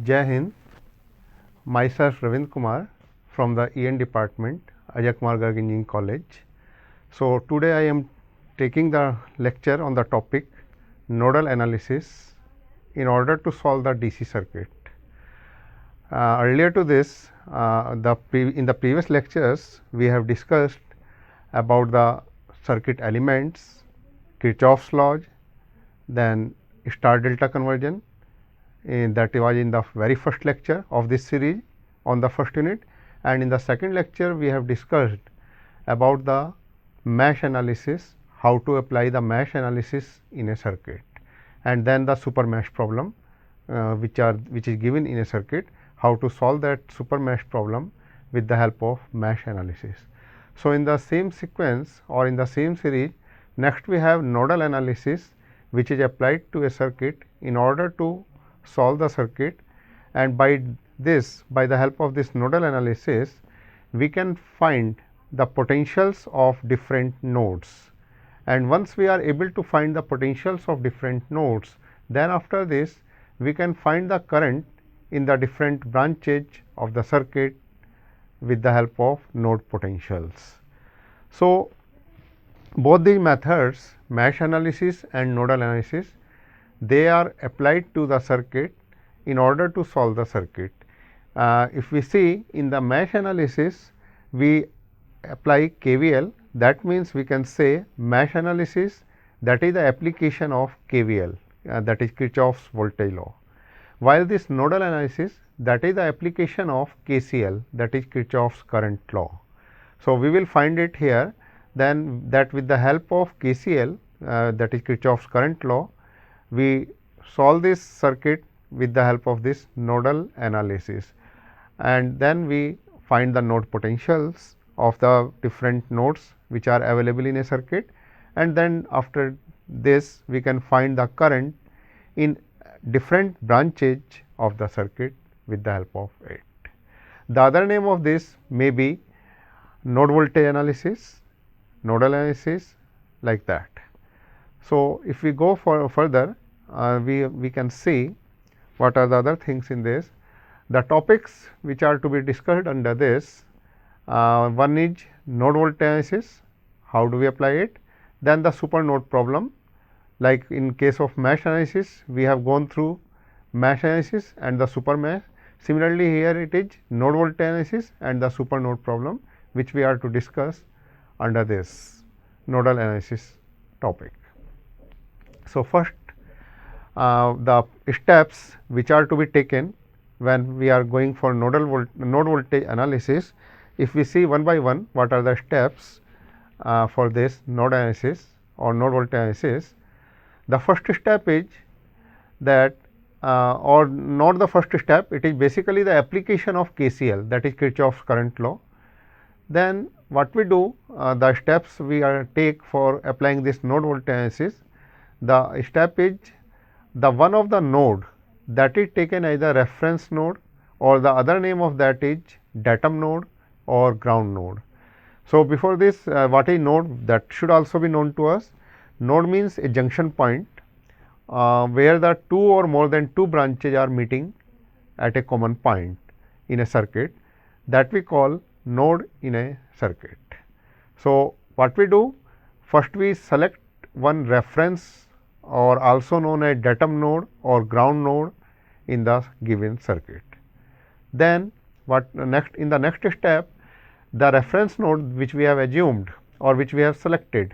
Jai Hind, myself Ravind Kumar from the EN department, Ajay Kumar Garg Engineering College. So, today I am taking the lecture on the topic nodal analysis in order to solve the DC circuit. Earlier to this, in the previous lectures, we have discussed about the circuit elements, Kirchhoff's law, then star delta conversion, that was in the very first lecture of this series on the first unit, and in the second lecture we have discussed about the mesh analysis, how to apply the mesh analysis in a circuit, and then the super mesh problem which is given in a circuit, how to solve that super mesh problem with the help of mesh analysis. So, in the same sequence or in the same series, next we have nodal analysis which is applied to a circuit in order to solve the circuit, and by the help of this nodal analysis we can find the potentials of different nodes, and once we are able to find the potentials of different nodes, then after this we can find the current in the different branches of the circuit with the help of node potentials. So, both these methods, mesh analysis and nodal analysis, they are applied to the circuit in order to solve the circuit. If we see in the mesh analysis, we apply KVL, that means we can say mesh analysis, that is the application of KVL, that is Kirchhoff's voltage law, while this nodal analysis, that is the application of KCL, that is Kirchhoff's current law. So, we will find it here, then that with the help of KCL, that is Kirchhoff's current law, we solve this circuit with the help of this nodal analysis, and then we find the node potentials of the different nodes which are available in a circuit, and then after this we can find the current in different branches of the circuit with the help of it. The other name of this may be node voltage analysis, nodal analysis, like that. So, if we go further, we can see what are the other things in this. The topics which are to be discussed under this, one is node voltage analysis, how do we apply it, then the super node problem, like in case of mesh analysis we have gone through mesh analysis and the super mesh. Similarly, here it is node voltage analysis and the super node problem which we are to discuss under this nodal analysis topic. So, first the steps which are to be taken when we are going for node voltage analysis. If we see one by one what are the steps for this node analysis or node voltage analysis, the first step is that or not the first step, it is basically the application of KCL, that is Kirchhoff's current law. Then what we do, the steps we are take for applying this node voltage analysis, the step is the one of the node that is taken as a reference node, or the other name of that is datum node or ground node. So, before this what is node, that should also be known to us. Node means a junction point where the two or more than two branches are meeting at a common point in a circuit, that we call node in a circuit. So, what we do, first we select one reference or also known as datum node or ground node in the given circuit. Then what next, in the next step, the reference node which we have assumed or which we have selected,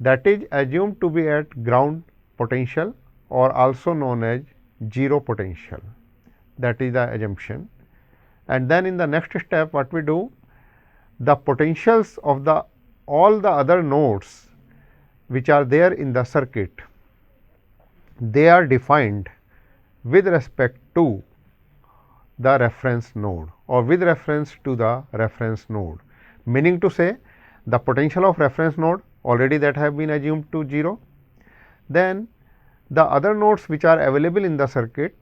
that is assumed to be at ground potential or also known as 0 potential, that is the assumption. And then in the next step what we do, the potentials of the all the other nodes which are there in the circuit, they are defined with respect to the reference node or with reference to the reference node, meaning to say the potential of reference node already that have been assumed to 0. Then the other nodes which are available in the circuit,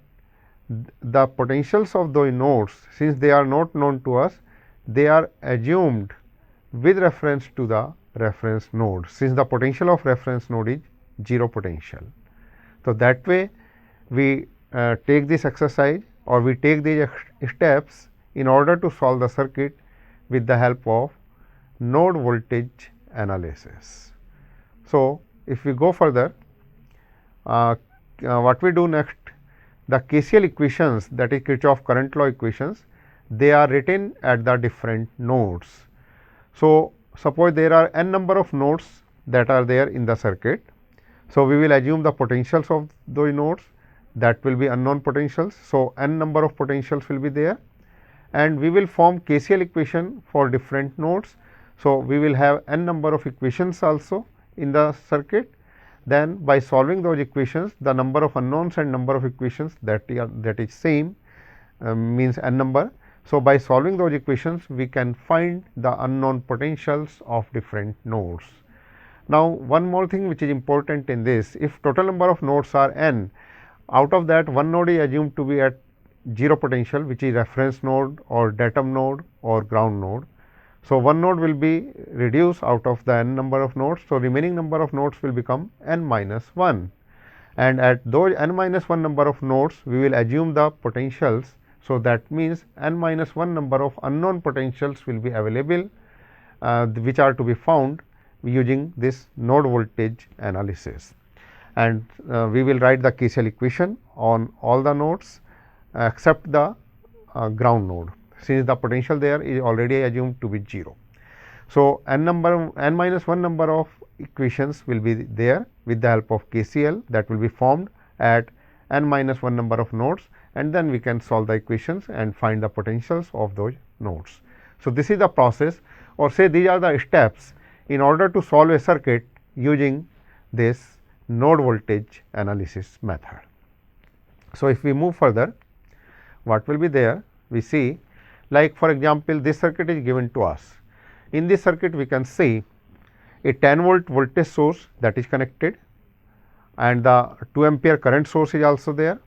the potentials of those nodes, since they are not known to us, they are assumed with reference to the reference node, since the potential of reference node is 0 potential. So, that way we take this exercise or we take these steps in order to solve the circuit with the help of node voltage analysis. So, if we go further, what we do next, the KCL equations, that is Kirchhoff current law equations, they are written at the different nodes. So, suppose there are n number of nodes that are there in the circuit. So, we will assume the potentials of those nodes, that will be unknown potentials. So, n number of potentials will be there, and we will form KCL equation for different nodes. So, we will have n number of equations also in the circuit. Then by solving those equations, the number of unknowns and number of equations that is same, means n number. So, by solving those equations, we can find the unknown potentials of different nodes. Now, one more thing which is important in this, if total number of nodes are n, out of that one node is assumed to be at 0 potential, which is reference node or datum node or ground node. So, one node will be reduced out of the n number of nodes. So, remaining number of nodes will become n minus 1, and at those n minus 1 number of nodes, we will assume the potentials. So, that means n minus 1 number of unknown potentials will be available, which are to be found using this node voltage analysis, and we will write the KCL equation on all the nodes except the ground node, since the potential there is already assumed to be 0. So, n minus 1 number of equations will be there with the help of KCL, that will be formed at n minus 1 number of nodes, and then we can solve the equations and find the potentials of those nodes. So, this is the process, or say these are the steps in order to solve a circuit using this node voltage analysis method. So, if we move further, what will be there? We see, like for example, this circuit is given to us. In this circuit, we can see a 10 volt voltage source that is connected, and the 2 ampere current source is also there.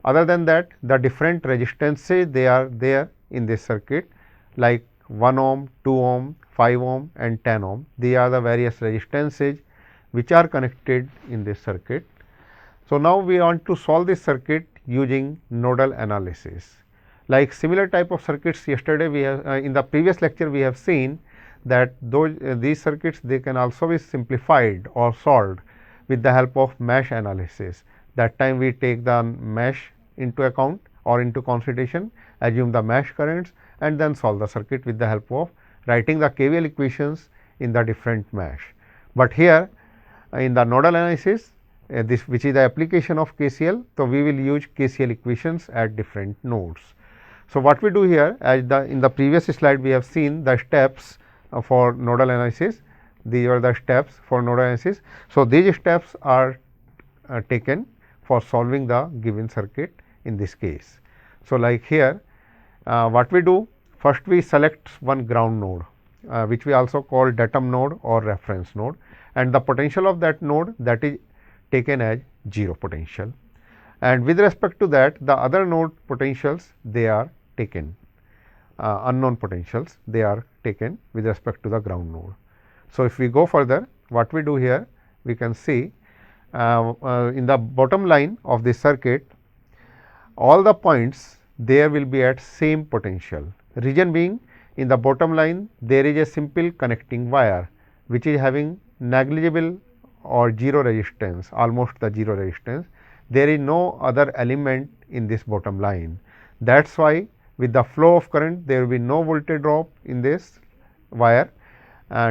Other than that, the different resistances they are there in this circuit, like 1 ohm, 2 ohm, 5 ohm and 10 ohm. These are the various resistances which are connected in this circuit. So, now we want to solve this circuit using nodal analysis. Like similar type of circuits, yesterday we have in the previous lecture we have seen that those these circuits, they can also be simplified or solved with the help of mesh analysis. That time we take the mesh into account or into consideration, assume the mesh currents, and then solve the circuit with the help of writing the KVL equations in the different mesh. But here in the nodal analysis, this which is the application of KCL. So, we will use KCL equations at different nodes. So, what we do here, as in the previous slide we have seen the steps for nodal analysis. These are the steps for nodal analysis. So, these steps are taken for solving the given circuit in this case. So, like here what we do, first we select one ground node, which we also call datum node or reference node, and the potential of that node, that is taken as 0 potential, and with respect to that the other node potentials, they are taken unknown potentials, they are taken with respect to the ground node. So, if we go further, what we do here, we can see in the bottom line of this circuit, all the points there will be at same potential. Reason being, in the bottom line there is a simple connecting wire which is having negligible or 0 resistance, almost the 0 resistance. There is no other element in this bottom line. That is why with the flow of current, there will be no voltage drop in this wire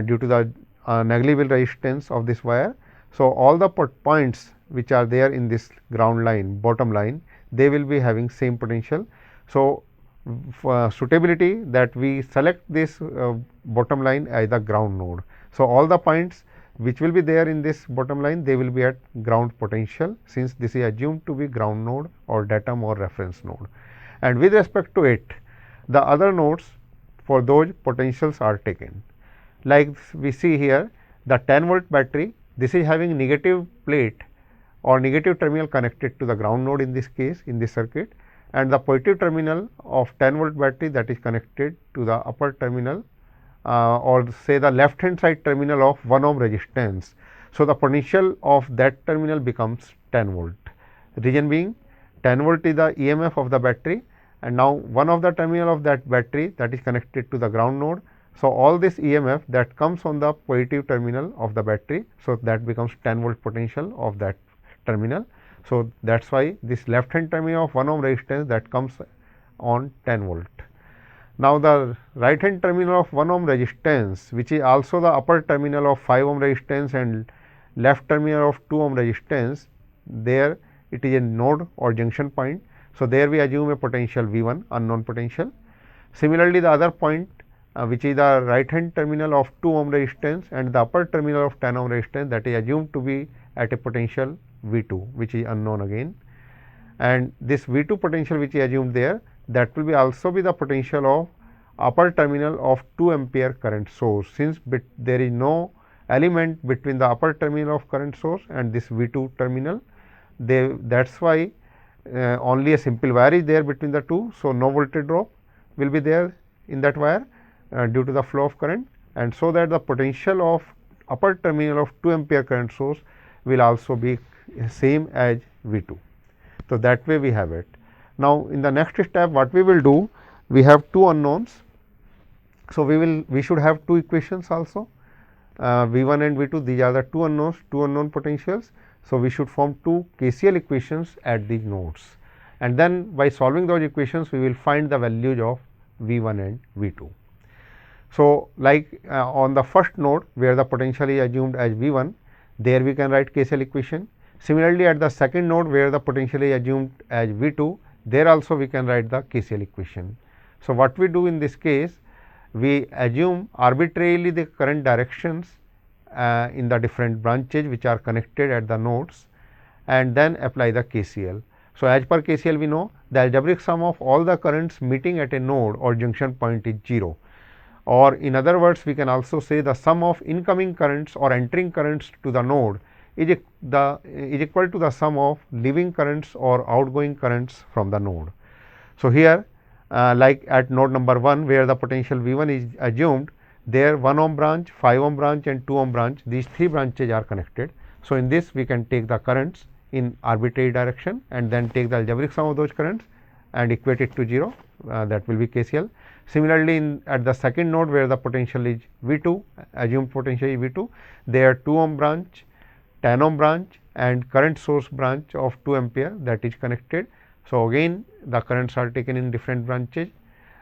due to the negligible resistance of this wire. So, all the points which are there in this ground line, bottom line, they will be having same potential. So, for suitability, that we select this bottom line as the ground node. So, all the points which will be there in this bottom line, they will be at ground potential, since this is assumed to be ground node or datum or reference node. And with respect to it, the other nodes, for those potentials are taken. Like we see here, the 10 volt battery, this is having negative plate or negative terminal connected to the ground node in this case, in this circuit, and the positive terminal of 10 volt battery, that is connected to the upper terminal or say the left hand side terminal of 1 ohm resistance. So, the potential of that terminal becomes 10 volt. Reason being, 10 volt is the EMF of the battery, and now one of the terminal of that battery that is connected to the ground node. So, all this EMF that comes on the positive terminal of the battery. So, that becomes 10 volt potential of that terminal. So, that is why this left hand terminal of 1 ohm resistance that comes on 10 volt. Now, the right hand terminal of 1 ohm resistance, which is also the upper terminal of 5 ohm resistance and left terminal of 2 ohm resistance, there it is a node or junction point. So, there we assume a potential V 1 unknown potential. Similarly, the other point which is the right hand terminal of 2 ohm resistance and the upper terminal of 10 ohm resistance, that is assumed to be at a potential V 2, which is unknown again. And this V 2 potential which is assumed there, that will be also be the potential of upper terminal of 2 ampere current source, since there is no element between the upper terminal of current source and this V 2 terminal. That is why only a simple wire is there between the two. So, no voltage drop will be there in that wire due to the flow of current, and so that the potential of upper terminal of 2 ampere current source will also be same as V 2. So, that way we have it. Now, in the next step what we will do, we have two unknowns. So, we should have two equations also, V 1 and V 2, these are the two unknowns, two unknown potentials. So, we should form two KCL equations at these nodes, and then by solving those equations we will find the values of V 1 and V 2. So, like on the first node where the potential is assumed as V 1, there we can write KCL equation. Similarly, at the second node where the potential is assumed as V 2, there also we can write the KCL equation. So, what we do in this case, we assume arbitrarily the current directions in the different branches which are connected at the nodes, and then apply the KCL. So, as per KCL we know the algebraic sum of all the currents meeting at a node or junction point is 0, or in other words we can also say the sum of incoming currents or entering currents to the node is equal to the sum of leaving currents or outgoing currents from the node. So, here like at node number 1 where the potential V 1 is assumed, there 1 ohm branch, 5 ohm branch and 2 ohm branch, these three branches are connected. So, in this we can take the currents in arbitrary direction and then take the algebraic sum of those currents and equate it to 0, that will be KCL. Similarly, at the second node where the potential is V 2, assumed potential is V 2, there 2 ohm branch, 10 ohm branch and current source branch of 2 ampere that is connected. So, again the currents are taken in different branches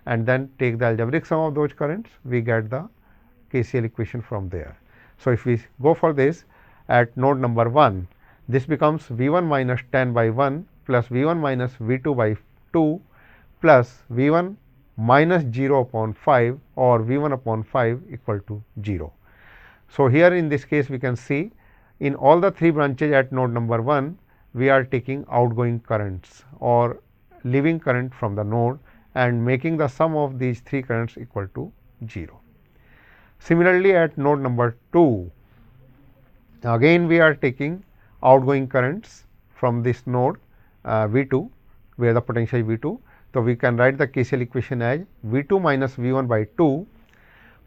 and then take the algebraic sum of those currents, we get the KCL equation from there. So, if we go for this at node number 1, this becomes V 1 minus 10 by 1 plus V 1 minus V 2 by 2 plus V 1 minus 0 upon 5 or V 1 upon 5 equal to 0. So, here in this case we can see in all the three branches at node number 1, we are taking outgoing currents or leaving current from the node and making the sum of these three currents equal to 0. Similarly, at node number 2, again we are taking outgoing currents from this node V 2 where the potential is V 2. So, we can write the KCL equation as V 2 minus V 1 by 2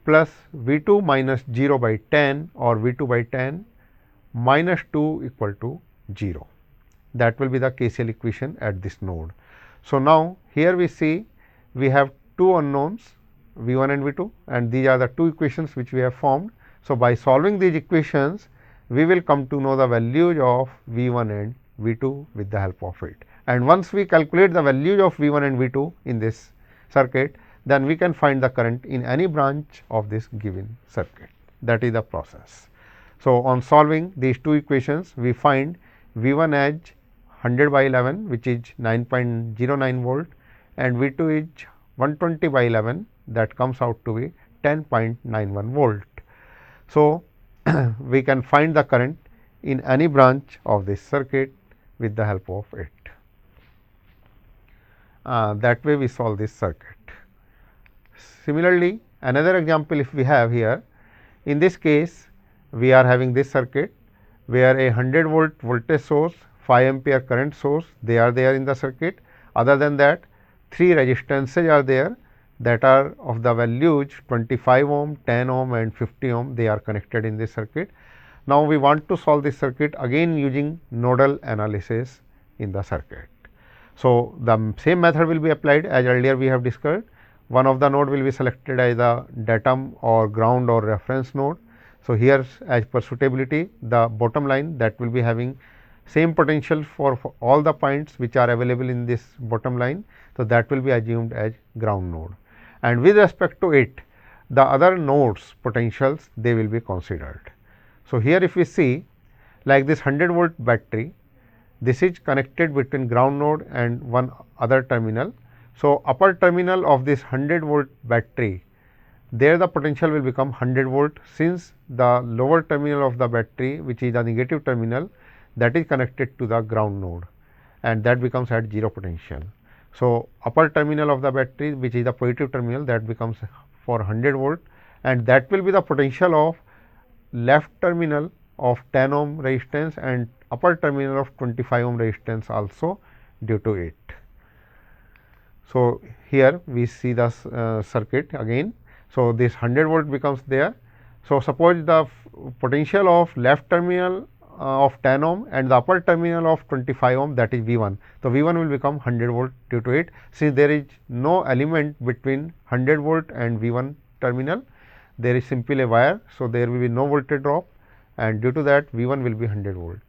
plus V 2 minus 0 by 10 or V 2 by 10 minus 2 equal to 0. That will be the KCL equation at this node. So, now here we see we have two unknowns V 1 and V 2 and these are the two equations which we have formed. So, by solving these equations we will come to know the values of V 1 and V 2 with the help of it. And once we calculate the values of V 1 and V 2 in this circuit, then we can find the current in any branch of this given circuit. That is the process. So, on solving these two equations, we find V 1 as 100 by 11 which is 9.09 volt and V 2 is 120 by 11 that comes out to be 10.91 volt. So, we can find the current in any branch of this circuit with the help of it. That way we solve this circuit. Similarly, another example if we have here, in this case we are having this circuit where a 100 volt voltage source, 5 ampere current source, they are there in the circuit. Other than that, three resistances are there that are of the values 25 ohm, 10 ohm and 50 ohm, they are connected in this circuit. Now, we want to solve this circuit again using nodal analysis in the circuit. So, the same method will be applied as earlier we have discussed. One of the node will be selected as the datum or ground or reference node. So, here as per suitability, the bottom line that will be having same potential for all the points which are available in this bottom line. So, that will be assumed as ground node, and with respect to it, the other nodes potentials they will be considered. So, here if we see like this 100-volt battery, this is connected between ground node and one other terminal. So, upper terminal of this 100-volt battery, there the potential will become 100-volt, since the lower terminal of the battery, which is the negative terminal, that is connected to the ground node, and that becomes at 0 potential. So, upper terminal of the battery, which is the positive terminal, that becomes for 100-volt, and that will be the potential of left terminal of 10 ohm resistance and upper terminal of 25 ohm resistance also due to it. So, here we see the circuit again. So, this 100-volt becomes there. So, suppose the potential of left terminal of 10 ohm and the upper terminal of 25 ohm, that is V 1. So, V 1 will become 100-volt due to it, since there is no element between 100-volt and V 1 terminal, there is simply a wire. So, there will be no voltage drop, and due to that V 1 will be 100-volt.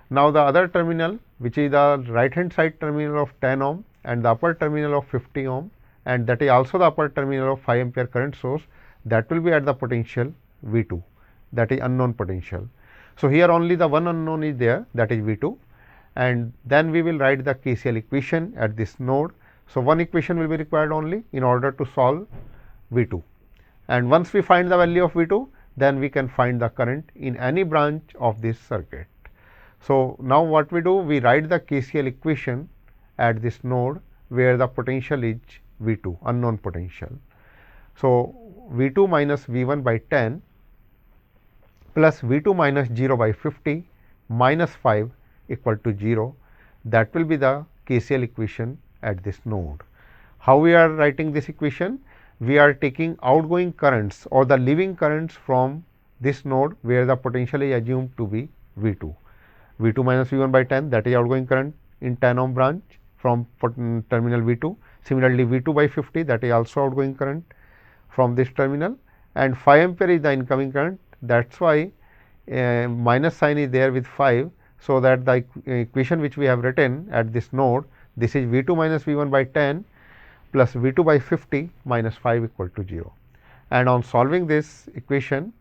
Now, the other terminal, which is the right hand side terminal of 10 ohm and the upper terminal of 50 ohm, and that is also the upper terminal of 5 ampere current source, that will be at the potential V 2, that is unknown potential. So, here only the one unknown is there, that is V 2, and then we will write the KCL equation at this node. So, one equation will be required only in order to solve V 2, and once we find the value of V 2, then we can find the current in any branch of this circuit. So, now what we do, we write the KCL equation at this node where the potential is V 2, unknown potential. So, V 2 minus V 1 by 10 plus V 2 minus 0 by 50 minus 5 equal to 0, that will be the KCL equation at this node. How we are writing this equation? We are taking outgoing currents or the leaving currents from this node where the potential is assumed to be V 2. V 2 minus V 1 by 10, that is outgoing current in 10 ohm branch from terminal V 2. Similarly, V 2 by 50, that is also outgoing current from this terminal, and 5 ampere is the incoming current. That is why minus sign is there with 5. So, that the equation which we have written at this node, this is V 2 minus V 1 by 10 plus V 2 by 50 minus 5 equal to 0. And on solving this equation,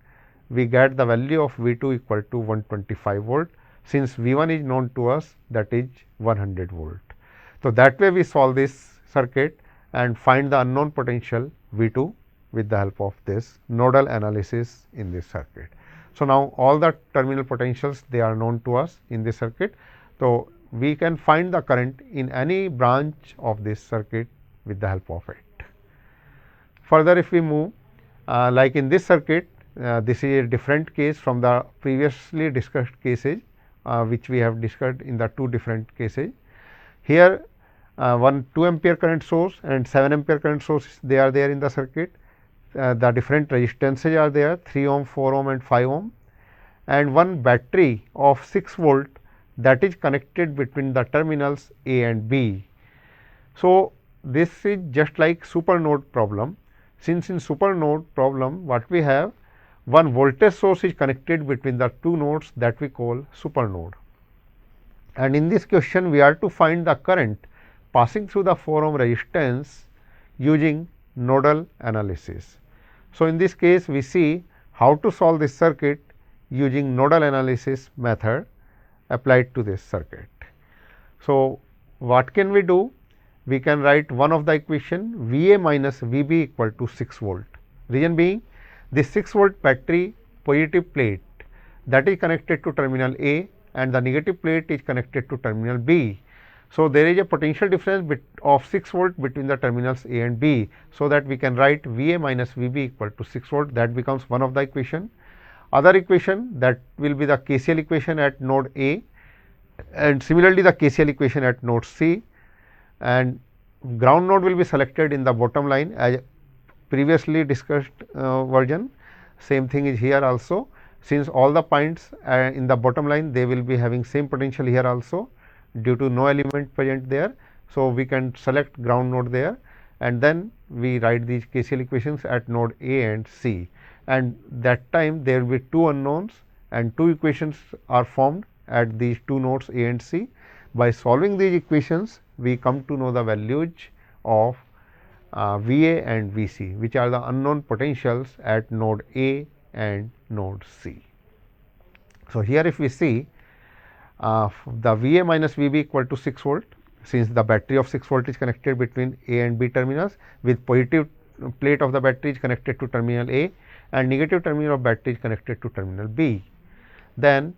we get the value of V 2 equal to 125 volt, since V 1 is known to us, that is 100 volt. So, that way we solve this circuit and find the unknown potential V 2 with the help of this nodal analysis in this circuit. So, now all the terminal potentials they are known to us in this circuit. So, we can find the current in any branch of this circuit with the help of it. Further, if we move like in this circuit, this is a different case from the previously discussed cases, which we have discussed in the two different cases. Here one 2 ampere current source and 7 ampere current source, they are there in the circuit. The different resistances are there, 3 ohm, 4 ohm and 5 ohm, and one battery of 6 volt, that is connected between the terminals A and B. So, this is just like super node problem, since in super node problem what we have, one voltage source is connected between the two nodes, that we call super node, and in this question we are to find the current passing through the 4 ohm resistance using nodal analysis. So, in this case we see how to solve this circuit using nodal analysis method applied to this circuit. So, what can we do? We can write one of the equation V A minus V B equal to 6 volt. Reason being, this 6 volt battery positive plate, that is connected to terminal A and the negative plate is connected to terminal B. So, there is a potential difference of 6 volt between the terminals A and B. So, that we can write V A minus V B equal to 6 volt, that becomes one of the equation. Other equation, that will be the KCL equation at node A, and similarly the KCL equation at node C, and ground node will be selected in the bottom line as previously discussed version. Same thing is here also, since all the points in the bottom line they will be having same potential here also due to no element present there. So, we can select ground node there, and then we write these KCL equations at node A and C, and that time there will be two unknowns and two equations are formed at these two nodes A and C. By solving these equations, we come to know the values of V A and V C, which are the unknown potentials at node A and node C. So, here if we see the V A minus V B equal to 6 volt, since the battery of 6 volt is connected between A and B terminals, with positive plate of the battery is connected to terminal A and negative terminal of battery is connected to terminal B. Then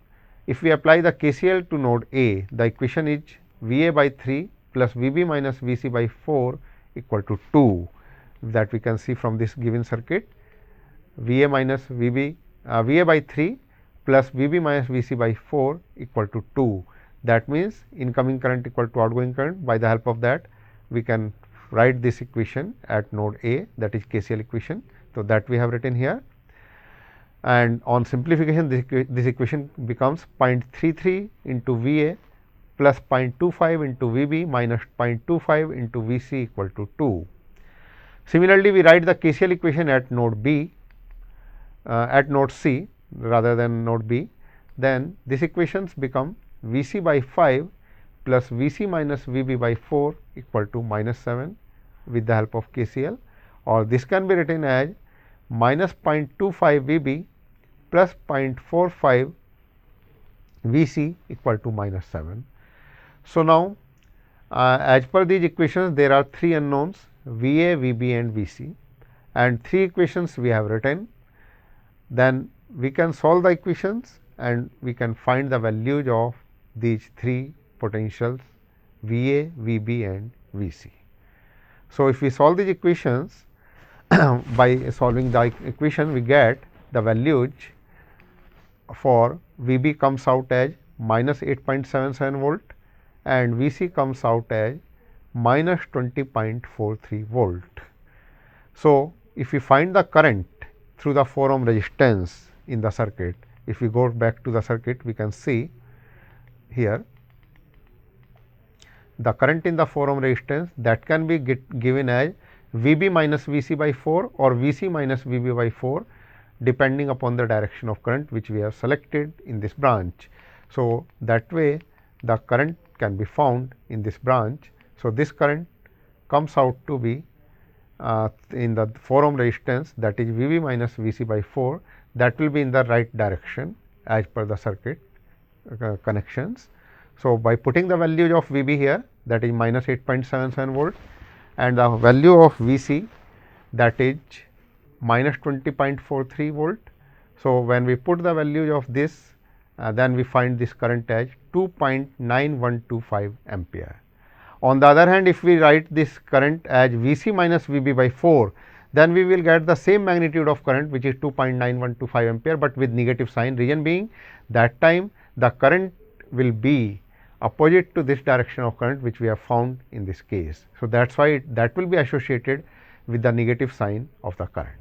if we apply the KCL to node A, the equation is V A by 3 plus V B minus V C by 4 equal to 2, that we can see from this given circuit. V A minus V B V A by 3 plus V B minus V C by 4 equal to 2. That means, incoming current equal to outgoing current. By the help of that, we can write this equation at node A, that is KCL equation. So, that we have written here, and on simplification this equation becomes 0.33 into V A plus 0.25 into V B minus 0.25 into V C equal to 2. Similarly, we write the KCL equation at node B, at node C rather than node B. Then this equations become V C by 5 plus V C minus V B by 4 equal to minus 7 with the help of KCL, or this can be written as minus 0.25 V B plus 0.45 V C equal to minus 7. So, now as per these equations, there are three unknowns V A, V B and V C, and three equations we have written. Then we can solve the equations and we can find the values of these three potentials V A, V B and V C. So, if we solve these equations by solving the equation, we get the values for V B comes out as minus 8.77 volt and V C comes out as minus 20.43 volt. So, if we find the current through the 4 ohm resistance in the circuit, if we go back to the circuit, we can see here the current in the 4 ohm resistance, that can be given as V B minus V C by 4 or V C minus V B by 4, depending upon the direction of current which we have selected in this branch. So, that way the current can be found in this branch. So, this current comes out to be in the 4 ohm resistance, that is V B minus V C by 4, that will be in the right direction as per the circuit connections. So, by putting the values of V B here, that is minus 8.77 volt, and the value of V C, that is minus 20.43 volt. So, when we put the values of this, then we find this current as 2.9125 ampere. On the other hand, if we write this current as V C minus V B by 4, then we will get the same magnitude of current, which is 2.9125 ampere, but with negative sign. Reason being, that time the current will be opposite to this direction of current which we have found in this case. So, that is why that will be associated with the negative sign of the current.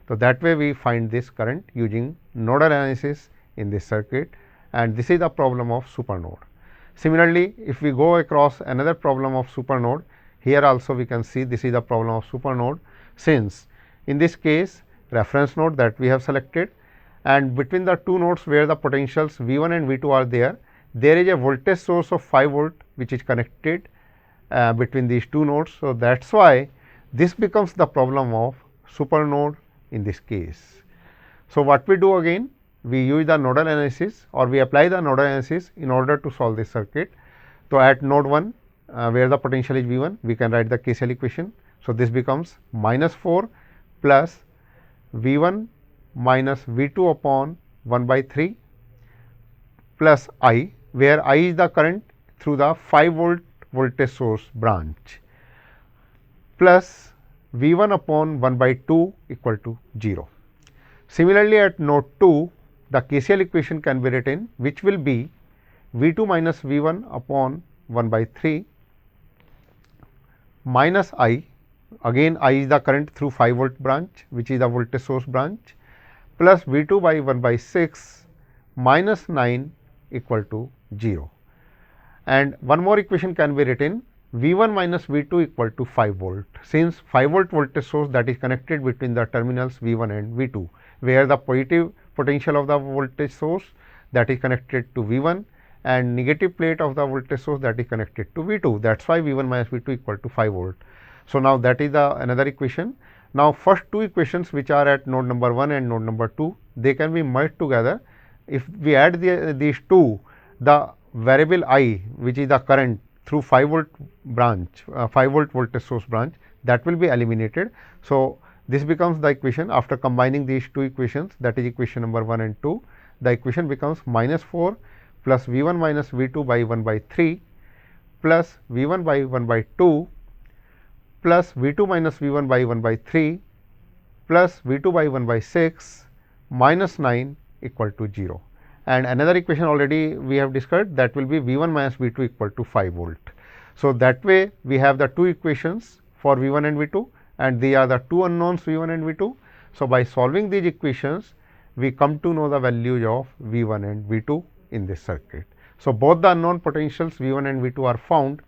So, that way we find this current using nodal analysis in this circuit, and this is the problem of supernode. Similarly, if we go across another problem of supernode, here also we can see this is the problem of supernode, since in this case reference node that we have selected, and between the two nodes where the potentials V 1 and V 2 are there, there is a voltage source of 5 volt which is connected between these two nodes. So, that is why this becomes the problem of supernode in this case. So, what we do again, we use the nodal analysis or we apply the nodal analysis in order to solve this circuit. So, at node 1 where the potential is V 1, we can write the KCL equation. So, this becomes minus 4 plus V 1 minus V 2 upon 1 by 3 plus I, where I is the current through the 5 volt voltage source branch, plus V 1 upon 1 by 2 equal to 0. Similarly, at node 2, the KCL equation can be written, which will be V 2 minus V 1 upon 1 by 3 minus I, again I is the current through 5 volt branch which is the voltage source branch, plus V 2 by 1 by 6 minus 9 equal to 0. And one more equation can be written, V1 minus V2 equal to 5 volt, since 5 volt voltage source that is connected between the terminals V1 and V2, where the positive potential of the voltage source that is connected to V1 and negative plate of the voltage source that is connected to V2. That is why V1 minus V2 equal to 5 volt. So, now that is the another equation. Now, first two equations which are at node number 1 and node number 2, they can be merged together. If we add these two, the variable I, which is the current through 5 volt branch, 5 volt voltage source branch, that will be eliminated. So, this becomes the equation after combining these two equations, that is equation number 1 and 2. The equation becomes minus 4 plus V 1 minus V 2 by 1 by 3 plus V 1 by 1 by 2 plus V 2 minus V 1 by 1 by 3 plus V 2 by 1 by 6 minus 9 equal to 0. And another equation already we have discussed, that will be V 1 minus V 2 equal to 5 volt. So, that way we have the two equations for V 1 and V 2, and they are the two unknowns V 1 and V 2. So, by solving these equations, we come to know the values of V 1 and V 2 in this circuit. So, both the unknown potentials V 1 and V 2 are found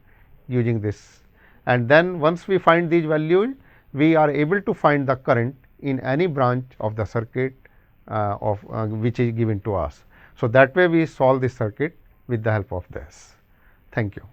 using this, and then once we find these values, we are able to find the current in any branch of the circuit which is given to us. So, that way we solve this circuit with the help of this. Thank you.